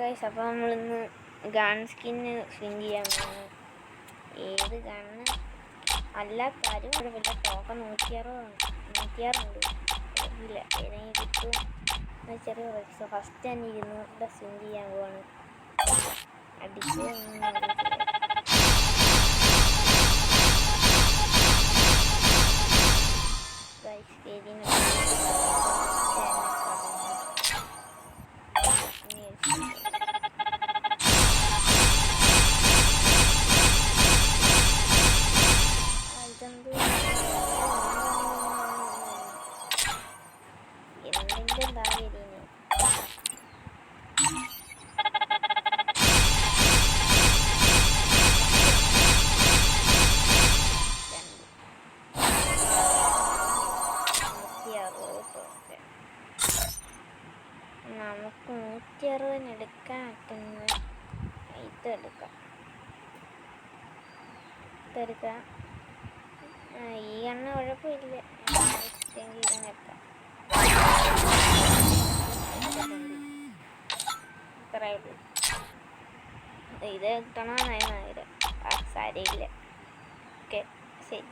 Guys, അപ്പോൾ നമ്മളിന്ന് gun skin swing ചെയ്യാൻ പോകുന്നു. ഏത് ഗണ്ണ് അല്ലാത്താരും ഇവിടെ വല്ല ടോക്കൺ 106 ഇല്ല, ഏതെങ്കിലും കിട്ടും ചെറിയ റിക്സ്. ഫസ്റ്റ് തന്നെ 200 സ്വിങ് ചെയ്യാൻ പോവാണ്. അടിച്ചു ഗൈസ്, ഏതിനും എന്തെങ്കിലും താഴെ നമുക്ക് 160 എടുക്കാൻ പറ്റുന്ന ഇതെടുക്കാം. ഈ എണ്ണ കുഴപ്പമില്ല. ഇതെടുക്കാം. ഇത്രയേ ഉള്ളൂ. ഇത് കിട്ടണ 9,000. സാരിയില്ല. ഓക്കെ, ശരി.